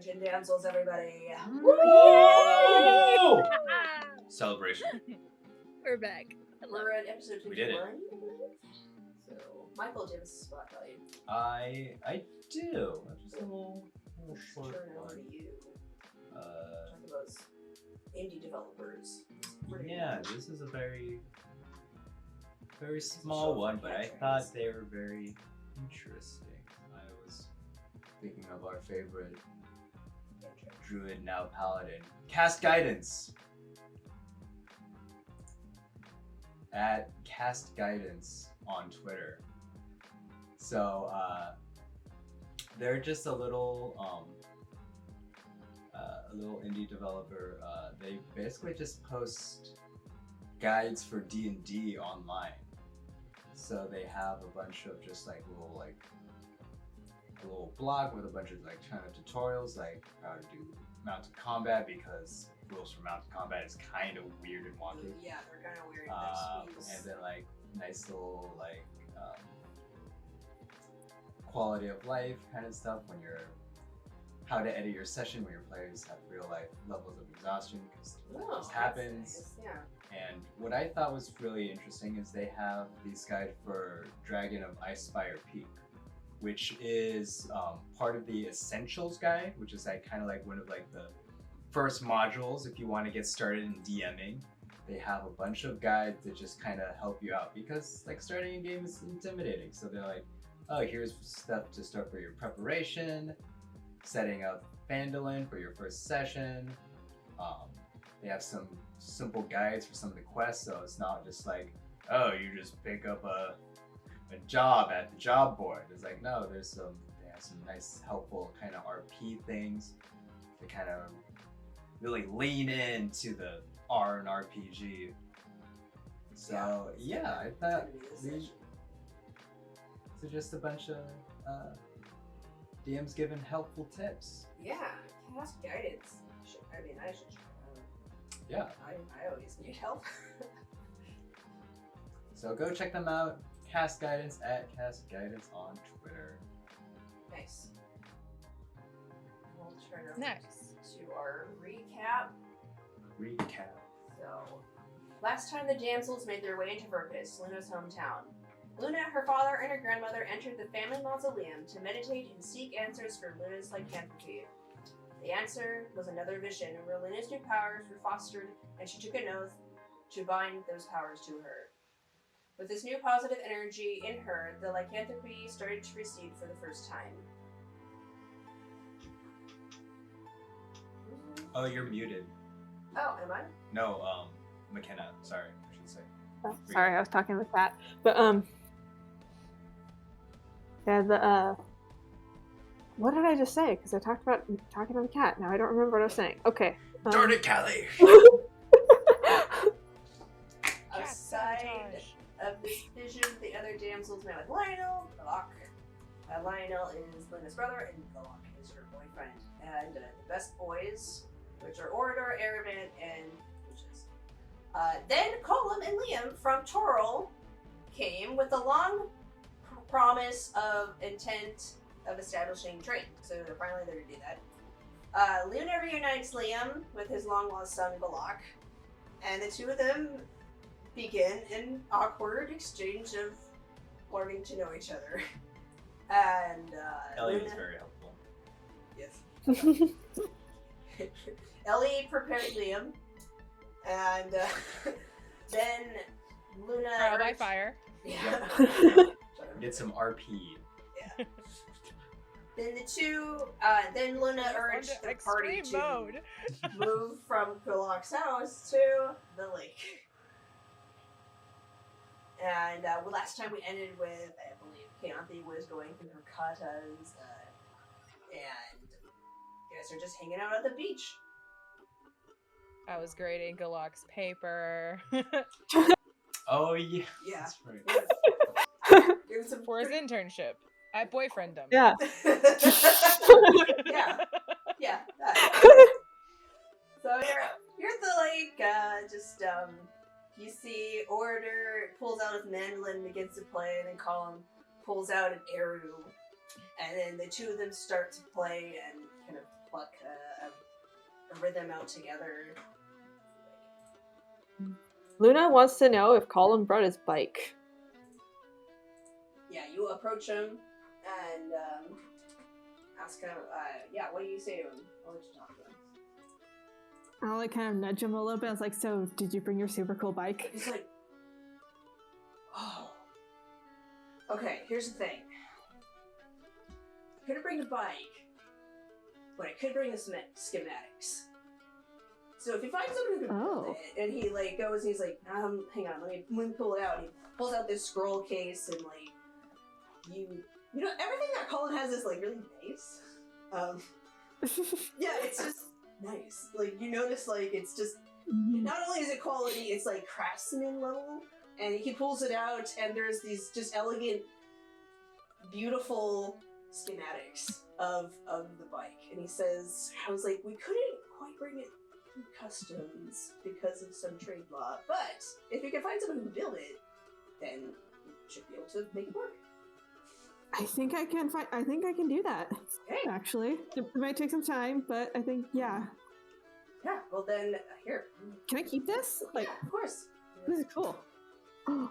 Attention, damsels, everybody. Woo! Celebration. We're back. We're at episode 51. We did it. So, Michael, do you have a spotlight? I do. Just a little short Turn it over one. to you. Talk about indie developers. Yeah, this is a very small one, but I thought they were very interesting. I was thinking of our favorite druid, now paladin, Cast Guidance. At Cast Guidance on Twitter. So they're just a little indie developer. They basically just post guides for D&D online. So they have a bunch of just a little blog with a bunch of kind of tutorials, like how to do mounted combat, because rules for mounted combat is kind of weird and wonky. Yeah, they're kind of weird. And then nice little quality of life kind of stuff when you're how to edit your session when your players have real life levels of exhaustion, because this happens. Nice. Yeah. And what I thought was really interesting is they have these guides for Dragon of Icespire Peak, which is part of the Essentials guide, which is kind of one of the first modules if you want to get started in DMing. They have a bunch of guides that just kind of help you out, because starting a game is intimidating. So they're like, oh, here's stuff to start for your preparation, setting up Phandalin for your first session. They have some simple guides for some of the quests, so it's not just oh, you just pick up a job at the job board. It's no, they have some nice helpful kind of RP things to kind of really lean into the R and RPG. So yeah, I thought these are just a bunch of DMs giving helpful tips. Yeah, Cast Guidance. I should try that. Yeah. I always need help. So go check them out. Cast Guidance at Cast Guidance on Twitter. Nice. We'll turn over Next. to our recap. So, last time the damsels made their way into Virkis, Luna's hometown. Luna, her father, and her grandmother entered the family mausoleum to meditate and seek answers for Luna's lycanthropy. The answer was another vision where Luna's new powers were fostered, and she took an oath to bind those powers to her. With this new positive energy in her, the lycanthropy started to recede for the first time. Oh, you're muted. Oh, am I? No, Mckenna. Sorry, I should say. Oh, sorry, I was talking with that. But yeah, what did I just say? Because I talked about talking to the cat. Now I don't remember what I was saying. Okay. Darn it, Callie! Outside of this vision, the other damsels met with Lionel, Galak. Lionel is Luna's brother, and Galak is her boyfriend. And the best boys, which are Orator, Aravan, and Lucius. Then Colum and Liam from Toril came with a long promise of intent of establishing trade. So they're finally there to do that. Luna reunites Liam with his long-lost son Galak, and the two of them begin an awkward exchange of learning to know each other. And Ellie Luna... was very helpful. Yes. Ellie prepared Liam, and then Luna... Trial by fire. Yeah. Did some RP. Yeah. Then the two, then Luna urged the party to mode. move from Galak's house to the lake. And last time we ended with, I believe, Keonthi was going through her katas, and you guys are just hanging out at the beach. I was grading Galak's paper. Oh yeah. Yeah. That's right. It was some For his internship at Boyfriendom. Yeah. Yeah. Yeah. So you're at the lake, you see Orator pulls out his mandolin and begins to play, and then Colum pulls out an Eru, and then the two of them start to play and kind of pluck a rhythm out together. Luna wants to know if Colin brought his bike. Yeah, you approach him and ask him, what do you say to him? I'll let you talk to him. I'll like kind of nudge him a little bit. I was like, so did you bring your super cool bike? He's like, oh. Okay, here's the thing. I couldn't bring the bike, but I could bring the schematics. So if you find someone who can build it, and he like goes and he's like, hang on, let me pull it out. And he pulls out this scroll case and like, you know, everything that Colin has is like really nice. Yeah, it's just nice. Like you notice, like it's just not only is it quality, it's like craftsman level. And he pulls it out, and there's these just elegant, beautiful schematics of the bike. And he says, I was like, we couldn't quite bring it through customs because of some trade law, but if you can find someone who can build it, then you should be able to make it work. I think I can do that. Okay. Actually, it might take some time, but I think yeah. Yeah. Well then, here. Can I keep this? Like, yeah, of course. This is cool. I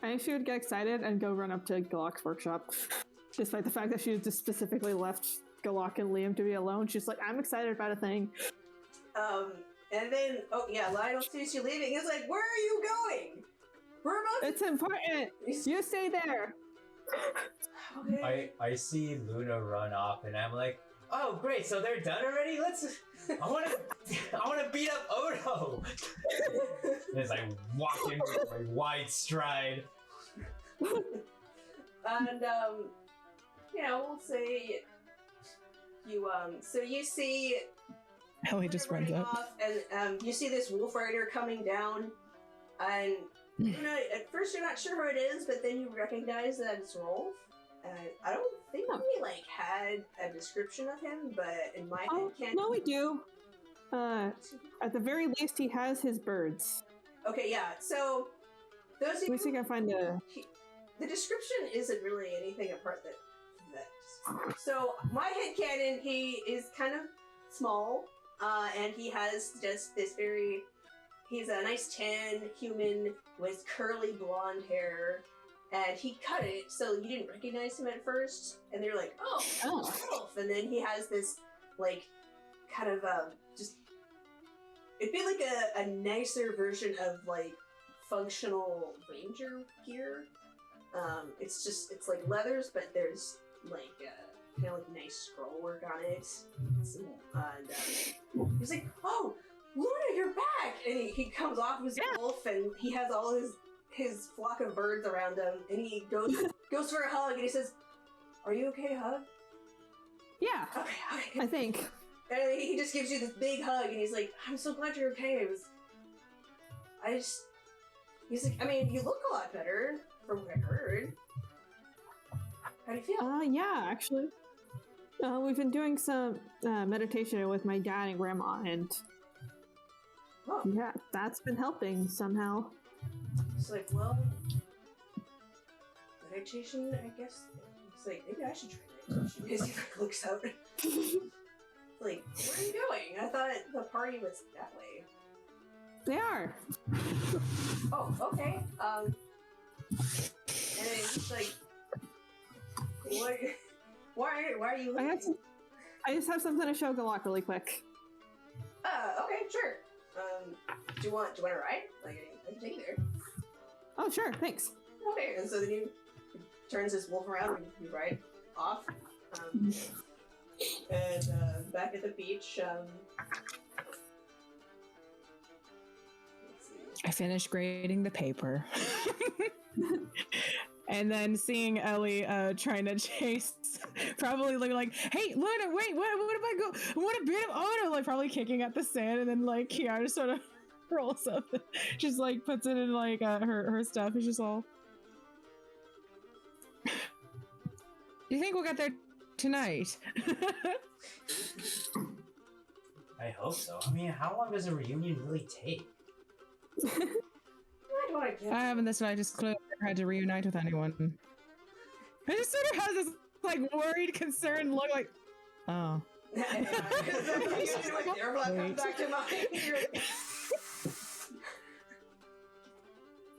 think she would get excited and go run up to Galak's workshop, despite the fact that she just specifically left Galak and Liam to be alone. She's like, I'm excited about a thing. And then, Lionel sees you leaving. He's like, where are you going? We're about It's important. You stay there. Okay. I see Luna run off, and I'm like, oh great, so they're done already? I wanna beat up Odo. And as I walk in with my wide stride. And we'll say you so you see Ellie just runs up. off, and you see this wolf rider coming down, and at first you're not sure who it is, but then you recognize that it's Rolf. And I don't think we had a description of him, but in my head, no, we do. At the very least, he has his birds. Okay, yeah. So those of We think I find a. The description isn't really anything apart that. So my headcanon, he is kind of small, and he has just this very. He's a nice tan human with curly blonde hair, and he cut it so you didn't recognize him at first, and they're like, oh, Wolf. And then he has this like kind of just. It'd be like a nicer version of like functional ranger gear. It's like leathers, but there's like kind of like nice scroll work on it. And he's like, "Oh, Luna, you're back!" And he comes off his wolf, and he has all his flock of birds around him, and he goes for a hug, and he says, "Are you okay, hug?" Yeah. Okay. I think. And he just gives you this big hug, and he's like, "I'm so glad you're okay." He's like, I mean, you look a lot better from what I heard. How do you feel? Yeah, actually. We've been doing some meditation with my dad and grandma, and yeah, that's been helping somehow. It's like, well, meditation, I guess. It's like, maybe I should try meditation. He like looks out. Like, where are you going? I thought the party was that way. They are. Oh, okay. And it's like, why are you leaving? I just have something to show Galak really quick. Okay, sure. Do you want to ride? Like, I can take you there. Oh, sure, thanks. Okay, and so then he turns his wolf around and you ride off. And back at the beach, let's see. I finished grading the paper. And then seeing Ellie trying to chase, probably looking like, hey, Luna, wait, what if I go? What a bit of Odo, like probably kicking at the sand, and then like Ciara sort of rolls up, just like puts it in like her stuff. It's just all. Do you think we'll get there tonight? I hope so. I mean, how long does a reunion really take? I haven't this night. Just clearly never had to reunite with anyone. I just sort of has this like worried, concerned look, like, Oh. Usually when their blood comes back to mine, you're like,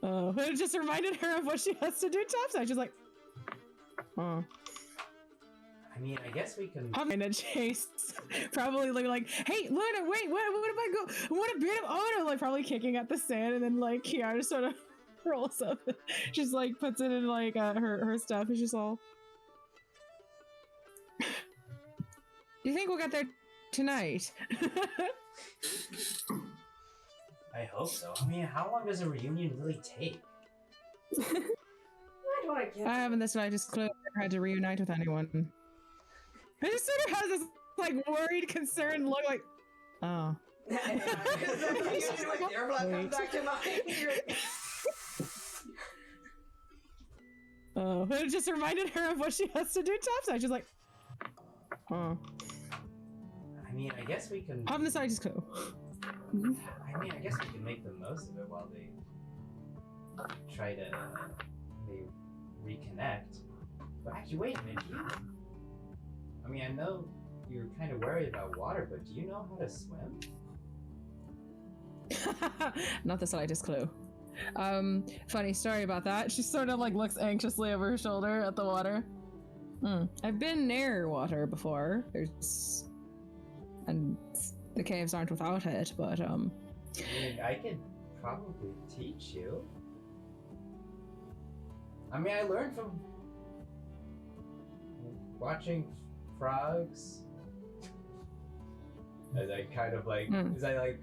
Oh, it just reminded her of what she has to do topside. She's like, oh. I mean, I guess we can. I'm gonna chase. Probably like, hey, Luna, wait, what if I go? What a bit of Ono, like probably kicking at the sand, and then like Ciara sort of rolls up, just like puts it in like her stuff, and she's all. Do you think we'll get there tonight? I hope so. I mean, how long does a reunion really take? I don't want to get. I haven't the slightest clue. I've never had to reunite with anyone. I just sort of has this like worried, concerned look, like, oh. Usually when their blood comes back to mine, you're like, Oh, it just reminded her of what she has to do topside. She's like, oh. I mean, I guess we can. I haven't the slightest clue. I mean, I guess we can make the most of it while they try to reconnect. But actually, wait a minute. I mean, I know you're kind of worried about water, but do you know how to swim? Not the slightest clue. Funny story about that. She sort of like looks anxiously over her shoulder at the water. I've been near water before. And the caves aren't without it, but I mean, I could probably teach you. I mean, I learned from watching frogs. As I kind of like, as I like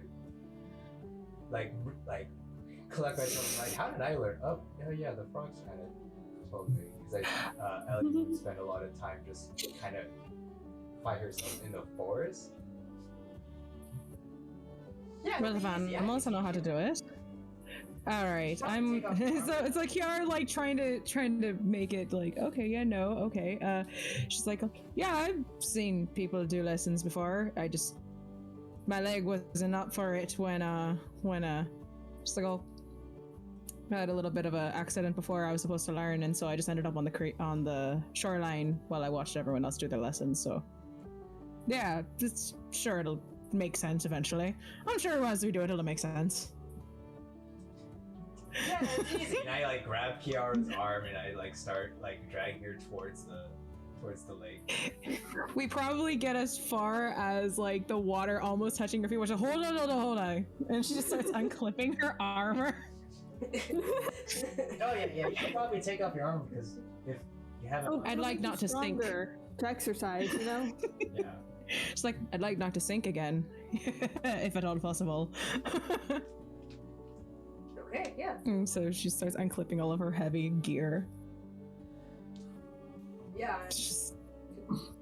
collect myself, like, how did I learn? Oh yeah, the frogs kind of told me. Because Ellie would spend a lot of time just kind of find herself in the forest. Yeah, well, the animals know how to do it. All right, I'm. So it's like Ciara, like trying to make it like, okay, yeah, no, okay. She's like, yeah, I've seen people do lessons before. My leg wasn't up for it when just like, I had a little bit of an accident before I was supposed to learn, and so I just ended up on the shoreline while I watched everyone else do their lessons. So, yeah, it's sure it'll make sense eventually. I'm sure as we do it, it'll make sense. Yeah, it's easy. And I like grab Ciara's arm and I like start like dragging her towards the lake. We probably get as far as like the water almost touching her feet. Which hold on, and she just starts unclipping her armor. Oh yeah, you should probably take off your armor because if you haven't. I'd like not to sink. To exercise, you know. Yeah. She's like, I'd like not to sink again, if at all possible. okay, yeah. And so she starts unclipping all of her heavy gear. Yeah. Just...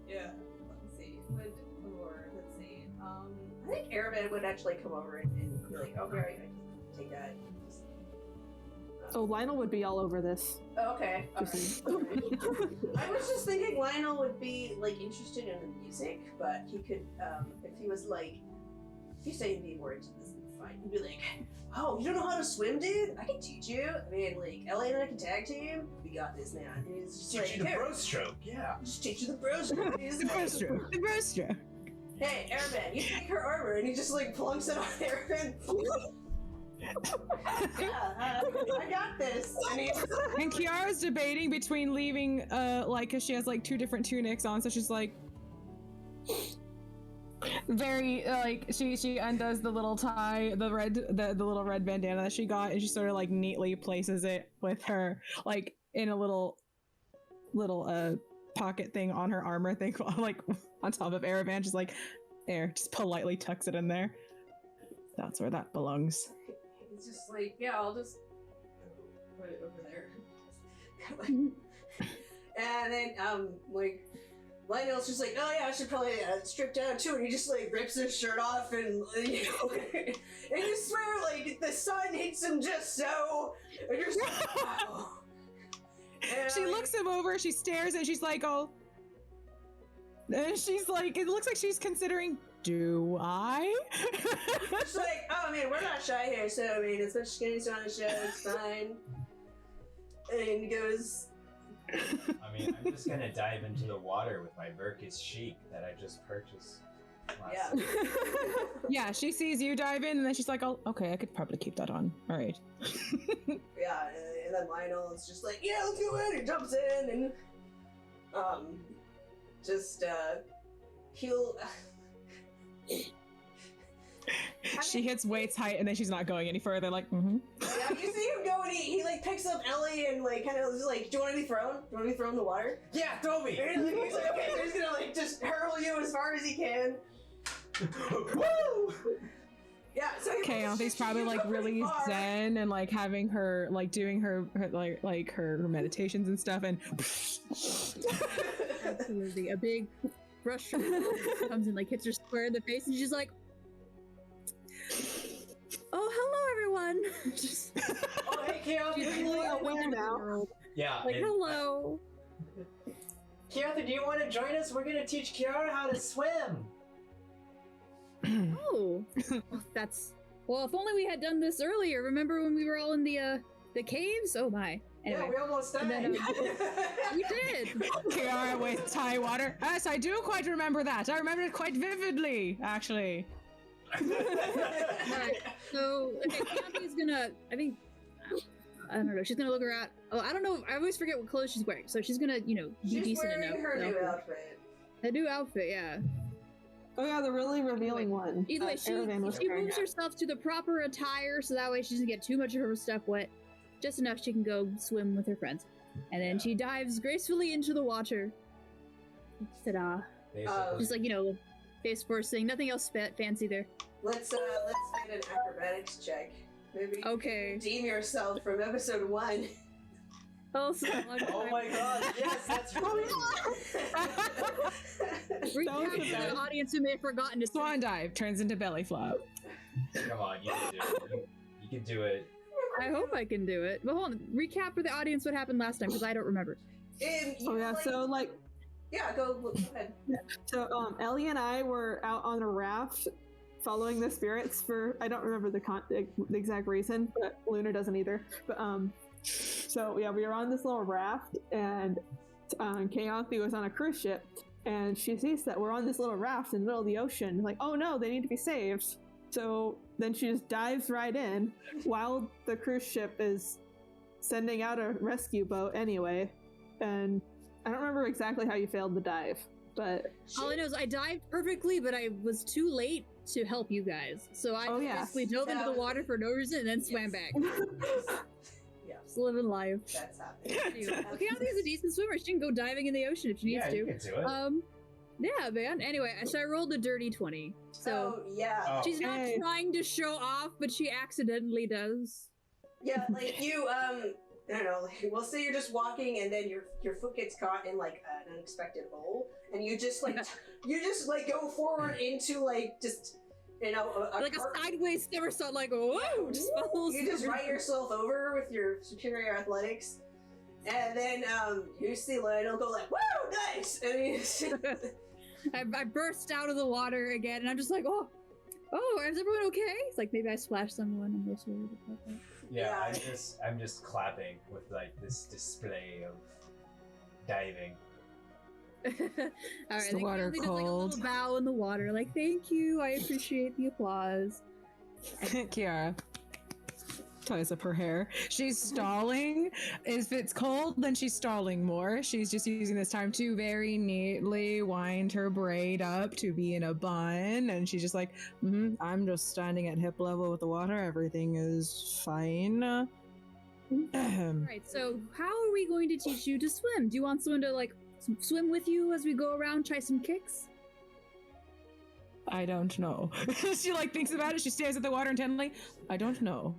yeah. Let's see. I think Araben would actually come over and be like, okay, I can take that. Oh, Lionel would be all over this. Oh, okay. I was just thinking Lionel would be like interested in the music, but he could, if he was like, if you say he'd be more into this, it's fine. He'd be like, oh, you don't know how to swim, dude? I can teach you. I mean, like, Ellie and I can tag team. We got this, man. And he's just Teach like, you the here, bro stroke, yeah. just teach you the bro stroke. The bro stroke. Hey, Araben, you take her armor, and he just like plunks it on Araben. Yeah, I got this. And Ciara's debating between leaving, like, cause she has like 2 different tunics on, so she's like, very like she undoes the little tie, the little red bandana that she got, and she sort of like neatly places it with her like in a little pocket thing on her armor thing, like on top of Araban. Just like there, just politely tucks it in there. That's where that belongs. It's just like, yeah, I'll just put it over there. And then, like, Lionel's just like, oh yeah, I should probably strip down too, and he just like rips his shirt off, and you know, and you swear like the sun hits him just so, and you're just like, wow. And, She looks him over, she stares, and she's like, oh, and she's like, it looks like she's considering, do I? She's like, oh, I mean, we're not shy here, so I mean, as much skinny's on the show, it's fine. And he goes, I mean, I'm just gonna dive into the water with my Virkis chic that I just purchased. Yeah. Yeah, she sees you dive in, and then she's like, "Oh, okay, I could probably keep that on. All right." Yeah, and then Lionel is just like, yeah, let's do it. He jumps in and he'll. She hits Wait's height, and then she's not going any further. Like, Yeah, you see him go and he like picks up Ellie and like kind of just like, do you want to be thrown? Do you want to be thrown in the water? Yeah, throw me! And he's like, okay, so he's gonna like just hurl you as far as he can. Woo! Yeah, so Kaonthi's probably like really zen and like having her like doing her like her meditations and stuff, and Absolutely. A big brush comes and like hits her square in the face, and she's like, "Oh, hello, everyone." Just, Oh, hey, Kaonthi! she's really aware now. Yeah. Like, and- hello. Kaonthi, do you want to join us? We're gonna teach Ciara how to swim. Oh, that's well. If only we had done this earlier. Remember when we were all in the caves? Oh my. Anyway, Yeah, we almost died. And then, we did. Ciara Wait's high water. Yes, I do quite remember that. I remember it quite vividly, actually. Right. So, okay, Kaonthi's gonna. I don't know. She's gonna look around. Oh, I don't know. I always forget what clothes she's wearing. So she's gonna, be She's decent wearing enough. her so- new outfit. A new outfit, yeah. Oh yeah, the really revealing one. Either way, that she Aravan was wearing. moves herself to the proper attire, so that way she doesn't get too much of her stuff wet. Just enough she can go swim with her friends. And then she dives gracefully into the water. Ta-da. Basically. Just like, face first thing. Nothing else fancy there. Let's get an acrobatics check. Maybe Okay. redeem yourself from episode 1. Oh, so Oh my god, yes, that's right. Recap for the audience who may have forgotten to Swan dive turns into belly flop. Come on, you can do it. You can do it. I hope I can do it. But hold on. Recap for the audience what happened last time, because I don't remember. Oh yeah, so like, yeah, go ahead. so Ellie and I were out on a raft following the spirits for, I don't remember the exact reason, but Luna doesn't either. But so yeah, we were on this little raft, and Kaonthi was on a cruise ship, and she sees that we're on this little raft in the middle of the ocean. Like, oh no, they need to be saved. So then she just dives right in while the cruise ship is sending out a rescue boat anyway. And I don't remember exactly how you failed the dive, but All I know is I dived perfectly, but I was too late to help you guys. So I basically dove into the water for no reason and then swam back. Yeah, Just living life. that's happening. Anyway, Kaonthe's a decent swimmer. She can go diving in the ocean if she needs Yeah, to. you can do it. Yeah, man. Anyway, so I rolled a dirty 20. So yeah. Oh. she's not trying to show off, but she accidentally does. Yeah, like you, I don't know, like, we'll say you're just walking and then your foot gets caught in like an unexpected hole, and you just like go forward into like just, Like a sideways somersault, like, whoa, just falls. You just ride yourself over with your superior athletics, and then you see Lionel go like, woo, nice, and he's I burst out of the water again, and I'm just like, oh, is everyone okay? It's like maybe I splashed someone. I'm just worried about that. Yeah, I'm just clapping with like this display of diving. All right, the water does like a cold? little bow in the water, like thank you, I appreciate the applause. Ciara ties up her hair. She's stalling. If it's cold, then she's stalling more. She's just using this time to very neatly wind her braid up to be in a bun, and she's just like, I'm just standing at hip level with the water. Everything is fine. All right, so how are we going to teach you to swim? Do you want someone to like swim with you as we go around, try some kicks? I don't know. She like thinks about it. She stares at the water intently. I don't know.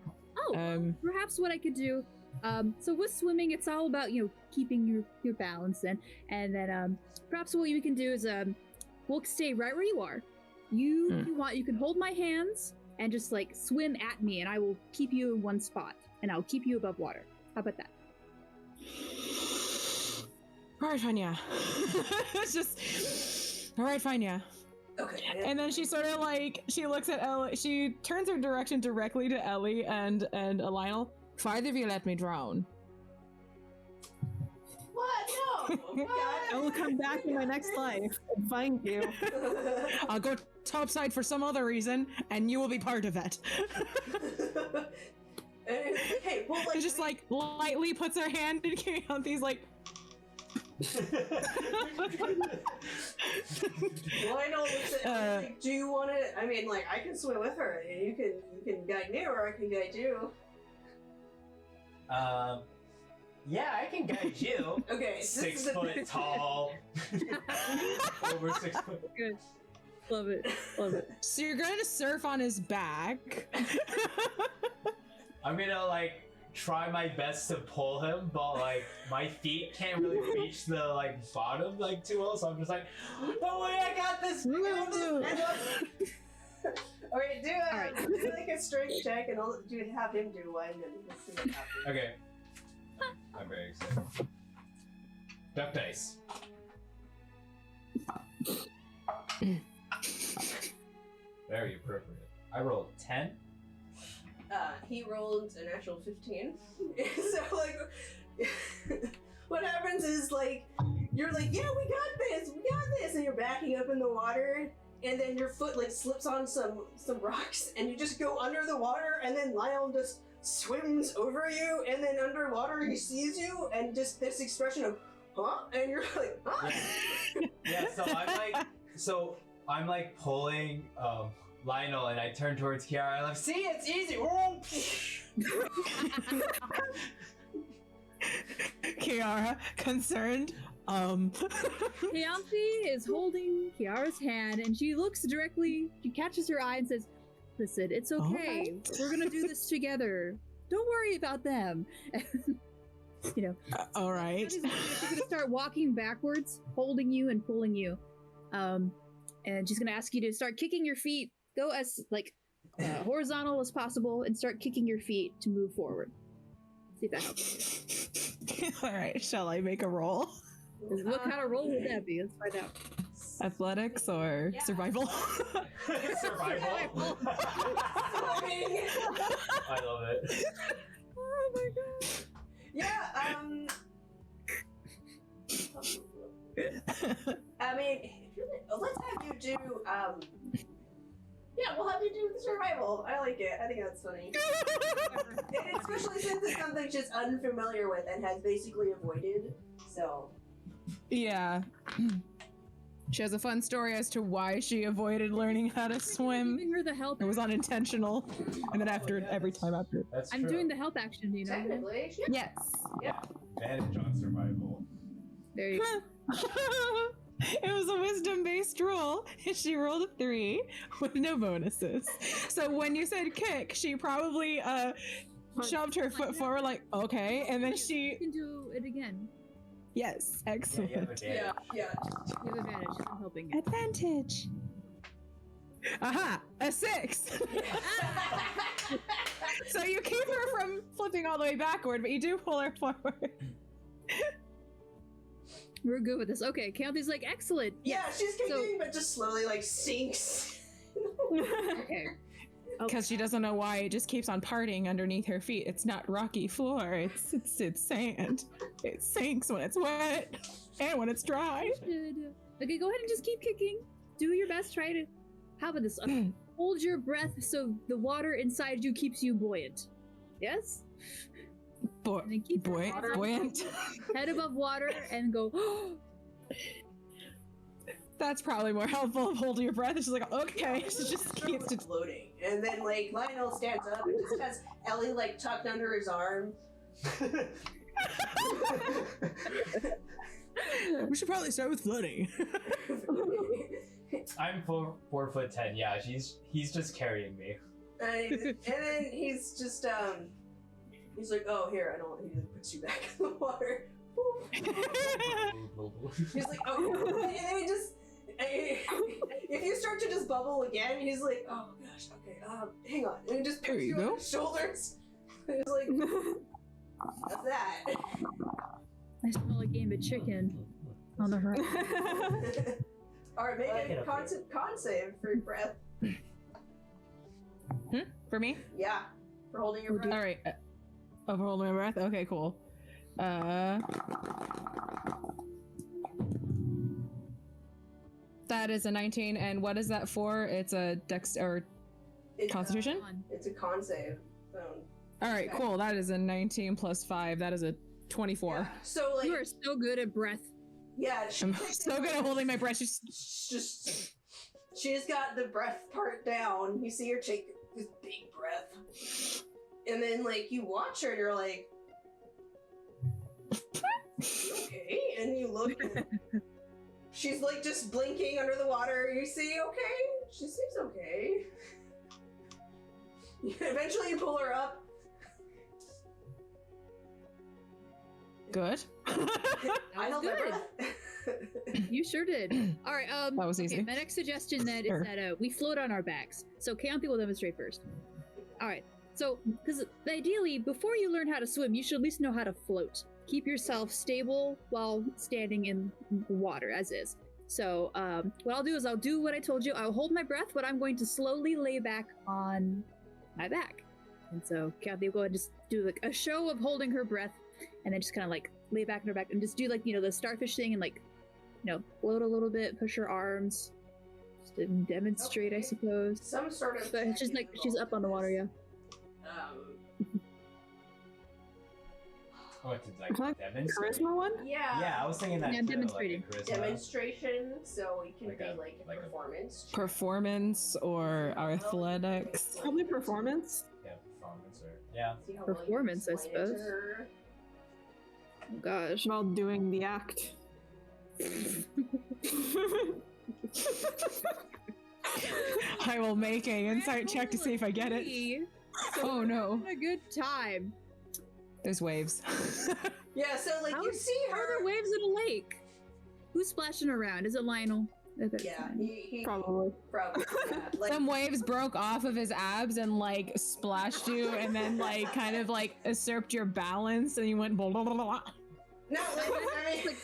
Oh, perhaps what I could do. So with swimming, it's all about keeping your balance and then perhaps what you can do is we'll stay right where you are. You can hold my hands and just like swim at me, and I will keep you in one spot, and I'll keep you above water. How about that? All right, fine, yeah. It's just all right, fine, yeah. okay. And then she sort of like, she looks at Ellie, she turns her direction directly to Ellie and Lionel. If either of you let me drown. What? I will come back in my next life and find you. I'll go topside for some other reason, and you will be part of it. Hey, well, She just like lightly puts her hand in Keontae's like. Lionel looks at like, do you want to? I mean, like, I can swim with her. And you can guide me, or I can guide you. Yeah, I can guide you. Okay, 6 foot tall. Over 6 foot. Good. Love it. Love it. So you're going to surf on his back. I'm gonna like try my best to pull him, but like my feet can't really reach the like bottom like too well, so I'm just like, don't worry, I got this. Alright, do like a strength check, and I'll have him do one, and we'll see what happens. Okay. I'm very excited. Duck dice. Very appropriate. I rolled 10. He rolled a natural 15. So, like, what happens is, like, you're like, yeah, we got this, and you're backing up in the water, and then your foot, like, slips on some rocks, and you just go under the water, and then Lionel just swims over you, and then underwater he sees you, and just this expression of, huh? And you're like, huh? Yeah, so I'm like pulling Lionel, and I turn towards Ciara. I'm like, see, it's easy. Ciara, concerned. Keontae is holding Kiara's hand, and she catches her eye and says, listen, it's okay. Alright. We're gonna do this together. Don't worry about them. You know. All right. She's gonna start walking backwards, holding you and pulling you. And she's gonna ask you to start kicking your feet. Go as horizontal as possible and start kicking your feet to move forward. See if that helps. All right. Shall I make a roll? What kind of roll would that be? Let's find out. Athletics or survival? Survival. I love it. Oh my god. Yeah, I mean, let's have you do, yeah, we'll have you do the survival. I like it. I think that's funny. And especially since it's something she's unfamiliar with and has basically avoided, so. Yeah. She has a fun story as to why she avoided learning how to swim. Giving her the help. It was unintentional. And then every time after. That's I'm true. doing the help action, you know? Technically, Yes. Advantage on survival. There you go. It was a wisdom-based roll, and she rolled a 3 with no bonuses. So when you said kick, she probably shoved her foot forward like, okay, and then You she... can do it again. Yes, Yeah, excellent. you have advantage. yeah. You have advantage. I'm helping you. Advantage. Aha, a 6. So you keep her from flipping all the way backward, but you do pull her forward. We're good with this. Okay, Keontae's like, excellent. Yeah, she's kicking, So- but just slowly, like, sinks. Okay. Because she doesn't know why it just keeps on parting underneath her feet. It's not rocky floor. It's sand. It sinks when it's wet and when it's dry. Okay, go ahead and just keep kicking. Do your best. Try to. How about this? Hold your breath so the water inside you keeps you buoyant. Yes? And then keep your Buoyant. head above water and go. That's probably more helpful. Hold your breath. She's like, okay. She just keeps to. Floating. And then, like, Lionel stands up and just has Ellie, like, tucked under his arm. We should probably start with floating. I'm 4'10". Yeah, he's just carrying me. And then he's just, he's like, oh, here, I don't want you to put you back in the water. He's like, oh, and then he just, if you start to just bubble again, he's like, oh gosh, okay, hang on. And he just There puts you you go. on his shoulders. He's like, that's that. I smell like game of chicken on the horizon. Alright, make I get a up con save for your breath. For me? Yeah, for holding your breath. All right. Oh, for holding my breath? Okay, cool. That is a 19, and what is that for? It's a dex or It's, Constitution? It's a con save. All right, okay. cool. That is a 19 plus 5. That is a 24. Yeah. So like, You are so good at breath. yeah, I'm so good at holding my breath. She's got the breath part down. You see her take this big breath, and then like you watch her, and you're like, okay, and you look. And she's like just blinking under the water. You see, okay, she seems okay. Eventually, you pull her up. Good. I held my good. breath. You sure did. All right. That was easy. Okay, my next suggestion then Sure. is that we float on our backs. So Kaonthi will demonstrate first. All right. So, because ideally, before you learn how to swim, you should at least know how to float. Keep yourself stable while standing in the water, as is. So, what I'll do is I'll do what I told you. I'll hold my breath, but I'm going to slowly lay back on my back. And so Kaonthi will go and just do like a show of holding her breath, and then just kind of like lay back on her back and just do like, you know, the starfish thing and like, you know, float a little bit, push her arms, just to demonstrate, I Okay. suppose. Some sort of. But it's just like she's up on the water, yeah. What, to I feel like like demonstrate? charisma one? Yeah. Yeah, I was thinking that Yeah, I'm too, demonstrating. like a charisma. Demonstration, so it can Like be a- like a like a- performance. check. Performance or athletics. Probably performance. Yeah, performance or yeah. See how well you Performance, I explain it to suppose. her. Oh gosh. While doing the act. I will make a insight check to see if I get it. Oh no, Having a good time. there's waves. Yeah, so like How you see How are her. there waves in a lake? Who's splashing around? Is it Lionel? I bet it's Yeah, Lionel. he Probably. probably. Yeah, like, Some waves broke off of his abs and like splashed you, and then like kind of like usurped your balance, and you went blah blah blah blah. no, like, I mean,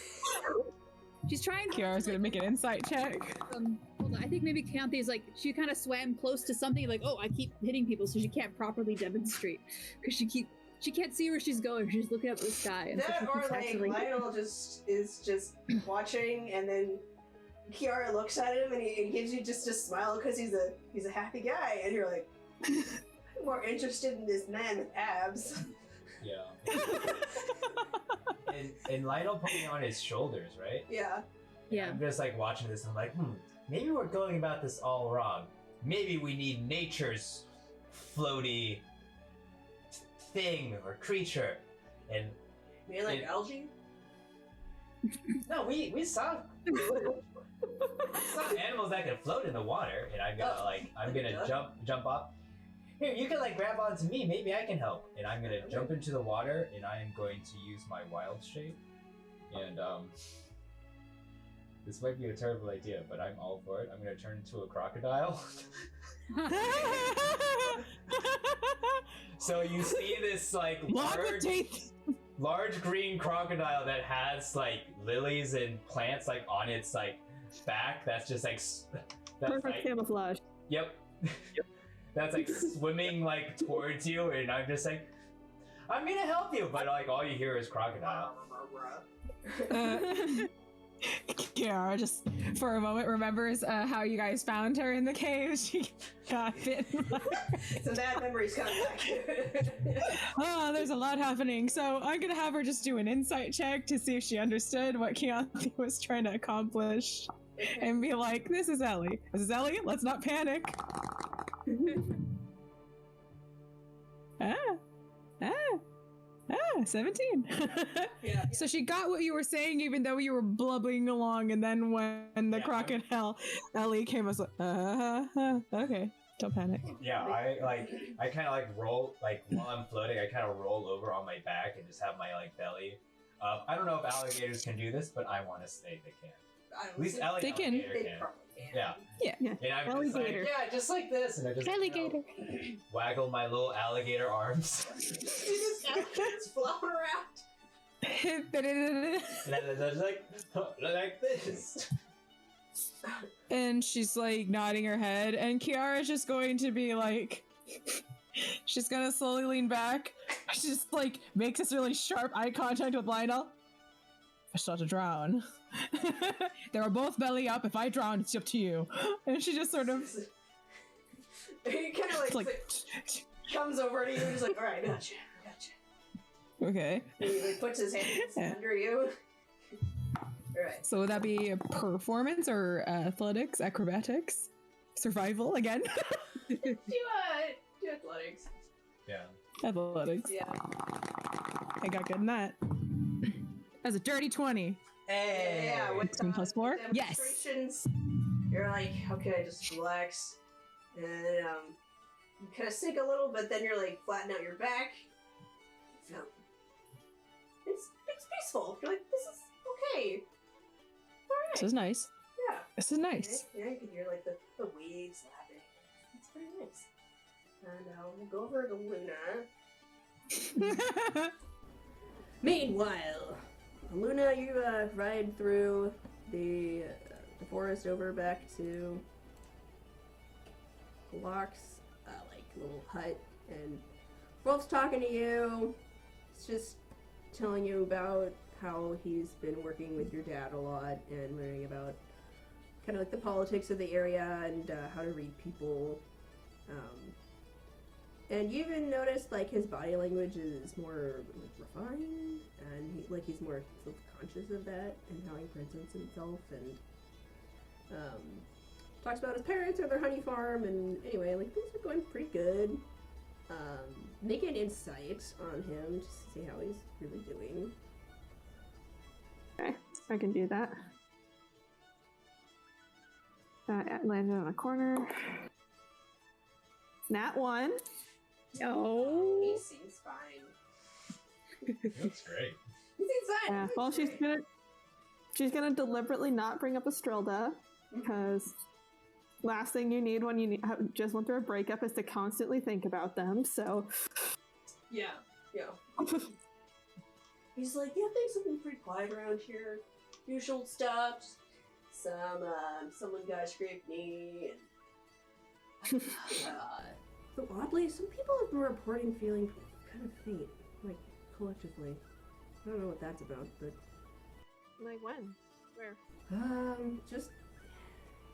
She's trying to Kiara's gonna make an insight check. hold on. I think maybe Kaonthi is like, she kind of swam close to something like, oh, I keep hitting people, so she can't properly demonstrate because she can't see where she's going. She's looking up at the sky. And so that she or keeps like accidentally- Lionel is just watching, and then Ciara looks at him and he gives you just a smile because he's a happy guy, and you're like, I'm more interested in this man with abs. Yeah. and Lionel put me on his shoulders, right? Yeah. Yeah. I'm just like watching this. I'm like, maybe we're going about this all wrong. Maybe we need nature's floaty thing or creature. And You mean like It- algae? no, we saw some animals that can float in the water, and I'm gonna jump up. Here, you can like grab onto me. Maybe I can help. And I'm gonna jump into the water, and I am going to use my wild shape. And this might be a terrible idea, but I'm all for it. I'm gonna turn into a crocodile. So you see this like Lock with teeth. large green crocodile that has like lilies and plants like on its like back. That's just like that's Perfect like camouflage. yep. That's like swimming like towards you, and I'm just like, I'm gonna help you, but like all you hear is crocodile. Kiara just for a moment remembers how you guys found her in the cave. She got bitten. Some bad memories coming back. Oh, there's a lot happening. So I'm gonna have her just do an insight check to see if she understood what Kaonthi was trying to accomplish, and be like, "This is Ellie. This is Ellie. Let's not panic." ah, 17. Yeah. So she got what you were saying, even though you were blubbing along, and then when the Yeah, crocodile Ellie came, I was like, okay, don't panic. Yeah, I kind of like roll like while I'm floating. I kind of roll over on my back and just have my like belly up. I don't know if alligators can do this, but I want to say they can. At least They alligator can. They can. probably can. Yeah. Yeah. And I'm just like, Alligator. yeah, just like this, and I just Alligator. waggle my little alligator arms, It's flopping around. and I'm just like this. And she's like nodding her head, and Kiara's just going to be like, she's gonna slowly lean back. She just like makes this really sharp eye contact with Lionel. I start to drown. They were both belly up. If I drown, it's up to you. And she just sort of He kind of like comes over to you and is like, all right, gotcha. okay. And he like puts his hands under you. All right. So would that be performance or athletics, acrobatics, survival again? Do athletics. Yeah. Athletics. Yeah. I got good in that. That's a dirty 20. Hey. Yeah, with 16 plus 4? Yes. demonstrations, you're like, okay, just relax. And you kind of sink a little, but then you're like, flatten out your back. So, it's peaceful. You're like, this is okay. Alright. This is nice. Yeah. This is nice. Yeah, you can hear like the waves lapping. It's very nice. And we'll go over to Luna. Meanwhile, Luna, you ride through the forest over back to Locke's like little hut, and Wolf's talking to you. It's just telling you about how he's been working with your dad a lot and learning about kind of like the politics of the area and how to read people. And you even noticed like his body language is more like refined, and he's more self-conscious of that and how he presents himself, and talks about his parents or their honey farm, and anyway, like things are going pretty good. Make an insight on him just to see how he's really doing. Okay, I can do that. Landed on a corner. Nat 1. No. He seems fine. That's great. He seems fine. Yeah, well, she's gonna deliberately not bring up Estrilda, because last thing you need when you just went through a breakup is to constantly think about them. So Yeah. He's like, yeah, things have been pretty quiet around here. Usual stuff. Someone got a scraped knee. And, so oddly, some people have been reporting feeling kind of faint, like collectively. I don't know what that's about, but like when? Where? just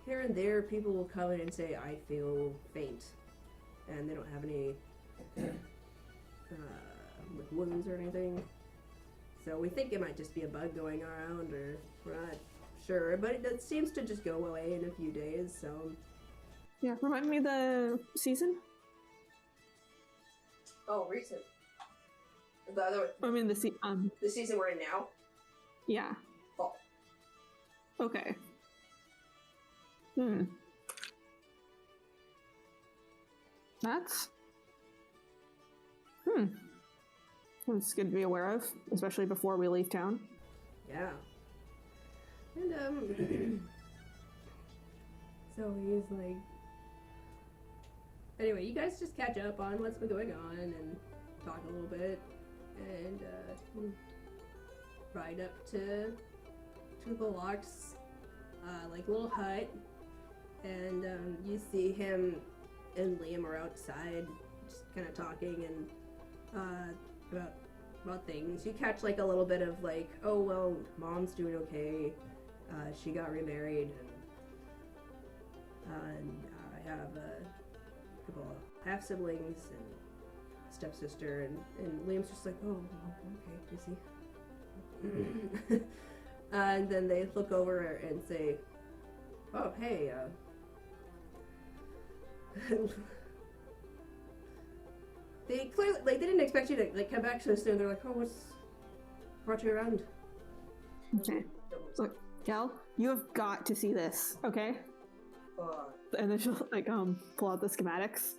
here and there, people will come in and say, I feel faint, and they don't have any like wounds or anything. So we think it might just be a bug going around, or we're not sure, but it seems to just go away in a few days. So Yeah, remind me the season. oh, recent. The other, I mean the the season we're in now. Yeah. Fall. Okay. That's It's good to be aware of, especially before we leave town. Yeah. And so he's like, anyway, you guys just catch up on what's been going on and talk a little bit, and ride up to the Locke's like little hut, and you see him and Liam are outside just kind of talking and about things. You catch like a little bit of like, oh well, mom's doing okay, she got remarried, and I have a couple of half siblings and a stepsister, and Liam's just like, oh okay, busy. And then they look over and say, oh hey, they clearly, like, they didn't expect you to, like, come back so soon. They're like, oh, what's brought you around? Okay. Look, Gal, you have got to see this, okay? And then she'll, like, pull out the schematics.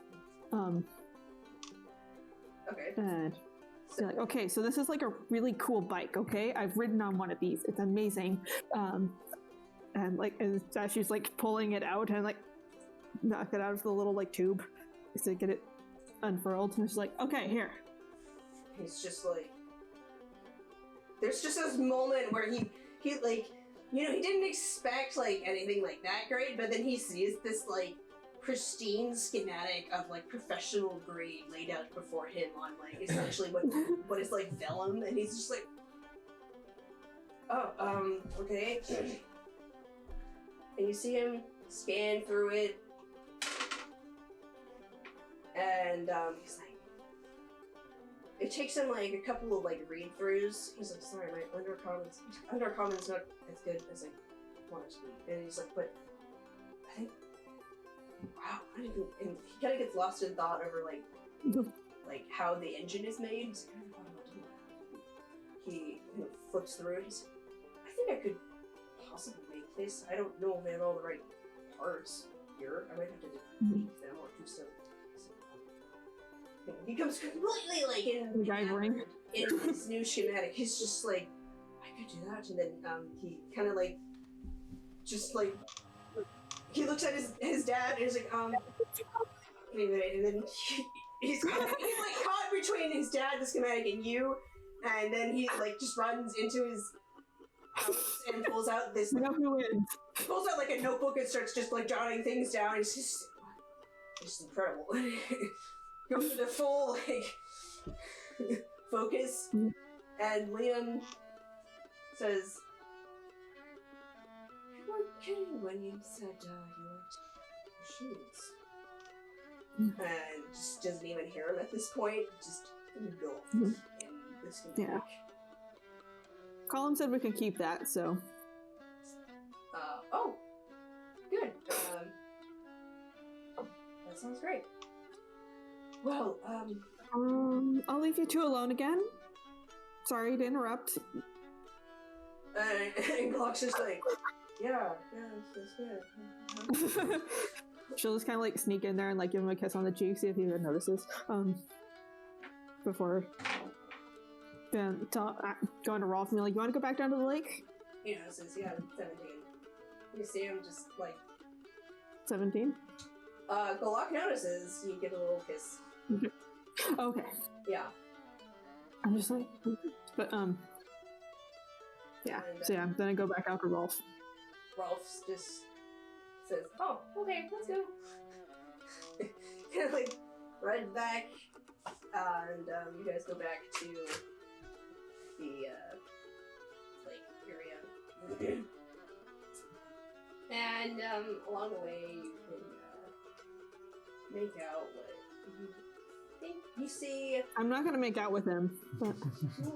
Okay. And be like, okay, so this is, like, a really cool bike, okay? I've ridden on one of these. It's amazing. And, like, as she's, like, pulling it out and, like, knock it out of the little, like, tube to get it unfurled, and she's like, okay, here. He's just like, there's just this moment where he like, you know, he didn't expect like anything like that great, but then he sees this like pristine schematic of like professional grade laid out before him on like essentially what is like vellum, and he's just like, Okay. And you see him scan through it, and he's like, it takes him like a couple of like read-throughs. He's like, sorry, my undercommon's not as good as I want it to be. And he's like, but I think, wow, I didn't, and he kind of gets lost in thought over like how the engine is made. He's like, I never thought about doing that. He flips through it. He's like, I think I could possibly make this. I don't know if I have all the right parts here. I might have to tweak them or do some. He comes completely like in his new schematic. He's just like, I could do that, and then he kind of like, just like, he looks at his dad and he's like, anyway, and then he's like caught between his dad, the schematic, and you, and then he like just runs into his house and pulls out like a notebook and starts just like jotting things down. It's just incredible. Goes into full like focus, and Liam says, "You weren't kidding when you said you liked machines." And just doesn't even hear him at this point. Just engulfed in this conflict. Yeah. Colin said we can keep that, so. Oh, good. That sounds great. Well, I'll leave you two alone again. Sorry to interrupt. And Glock's just like, yeah, that's good. She'll just kind of like sneak in there and like give him a kiss on the cheek, see if he even notices. Before then going to Rolf and be like, you want to go back down to the lake? He notices, yeah, 17. You see him just like 17? Glock notices, you give a little kiss. Okay. Yeah. I'm just like, but yeah. And, so yeah, then I go back out to Rolf. Rolf just says, "Oh, okay, let's go." Kind of like run back, and you guys go back to the lake area, and along the way you can make out what you think you see. I'm not gonna make out with him. But...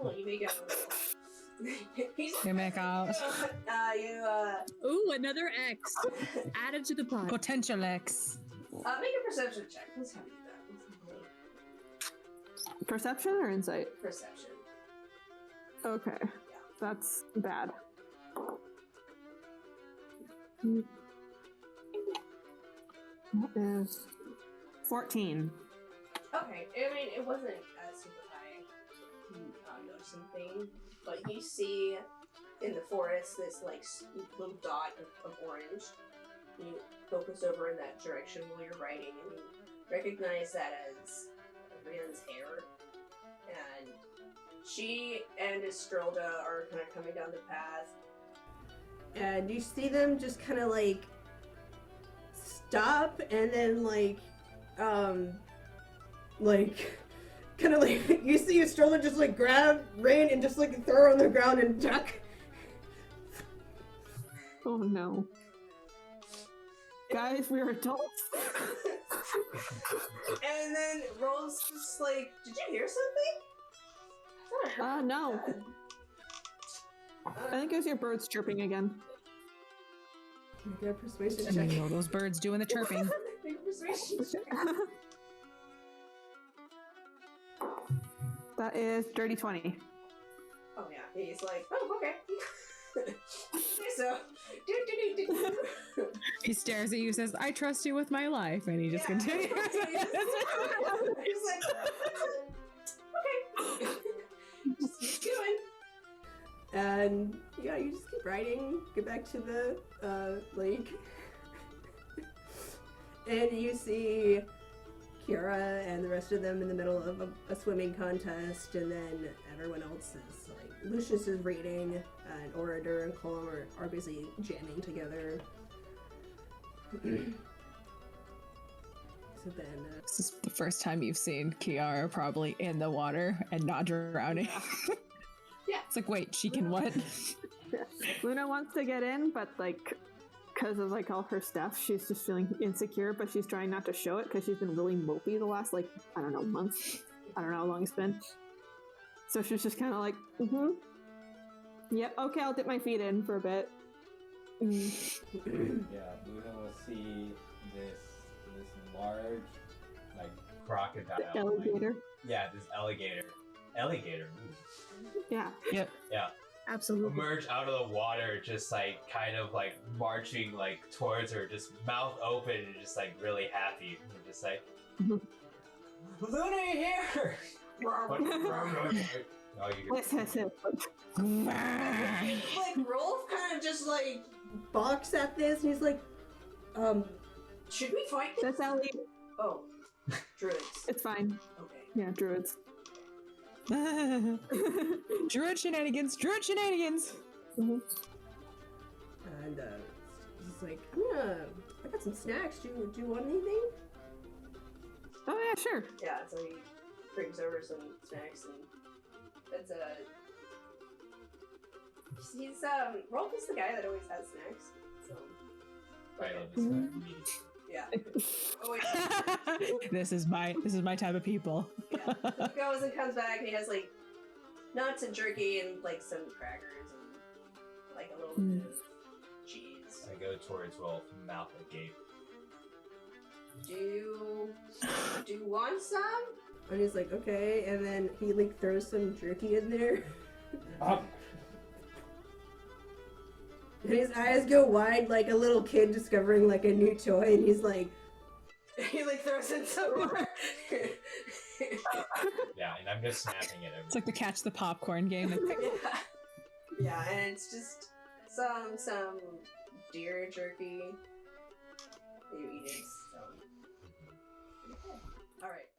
Oh, you make out with him. You make out. Ooh, another X added to the pot. Potential X. Make a perception check. Let's have you do that. Perception or insight? Perception. Okay. Yeah. That's bad. That is 14. Okay, I mean, it wasn't super high noticing thing, but you see in the forest this like little dot of orange. You focus over in that direction while you're riding, and you recognize that as Rian's hair. And she and Estrelda are kind of coming down the path, and you see them just kind of like stop, and then kind of like you see Estrella just like grab Rain and just like throw her on the ground and duck. Oh no. Guys, we're adults. And then Rose just like, did you hear something? No. I think it was your birds chirping again. Can I get a persuasion I check? know those birds doing the chirping. Make a persuasion check. That is dirty 20. Oh yeah, he's like, oh okay. So, He stares at you, says, "I trust you with my life," and he just continues. He's like, okay. Just keep going. And yeah, you just keep riding, get back to the lake. And you see Ciara and the rest of them in the middle of a swimming contest, and then everyone else is like, Lucius is reading, and Orator and Colm are busy jamming together. So then This is the first time you've seen Ciara probably in the water and not drowning. Yeah. It's like, wait, she can what? Yeah. Luna wants to get in, but like, because of like all her stuff, she's just feeling insecure. But she's trying not to show it because she's been really mopey the last like I don't know months. I don't know how long it's been. So she's just kind of like, yep, okay, I'll dip my feet in for a bit. Yeah, Luna will see this large, like crocodile, Alligator. This alligator. Ooh. Yeah. Yep. Yeah. Absolutely. Emerge out of the water, just like kind of like marching like towards her, just mouth open and just like really happy. And just like, Luna, you're here! Oh, you Yes. Like Rolf kind of just like balks at this, and he's like, should we fight this? That's Ellie. Oh, druids. It's fine. Okay. Yeah, druids. Druid shenanigans! And he's like, I got some snacks. Do you want anything? Oh yeah, sure. Yeah, so he brings over some snacks, and that's he's Rolf is the guy that always has snacks. So I love this guy. yeah. Oh wait. This is my type of people. Yeah. So he goes and comes back, and he has like nuts and jerky and like some crackers and like a little bit of cheese. I go towards Rolf, mouth agape. Do you want some? And he's like, okay, and then he like throws some jerky in there. And his eyes go wide like a little kid discovering like a new toy, and he's like, he like throws in some more. Yeah, and I'm just snapping at him. It's like the catch the popcorn game. Yeah, and it's just some deer jerky. You eat it. So. All right.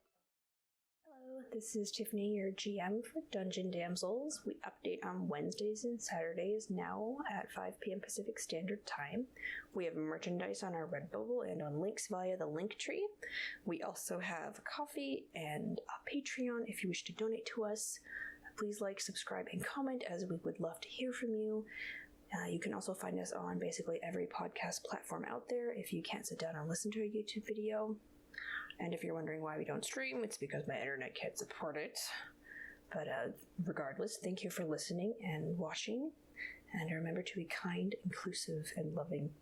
Hello, this is Tiffany, your GM for Dungeon Damsels. We update on Wednesdays and Saturdays now at 5 p.m. Pacific Standard Time. We have merchandise on our Redbubble and on links via the Linktree. We also have coffee and a Patreon if you wish to donate to us. Please like, subscribe, and comment, as we would love to hear from you. You can also find us on basically every podcast platform out there if you can't sit down and listen to a YouTube video. And if you're wondering why we don't stream, it's because my internet can't support it. But regardless, thank you for listening and watching. And remember to be kind, inclusive, and loving.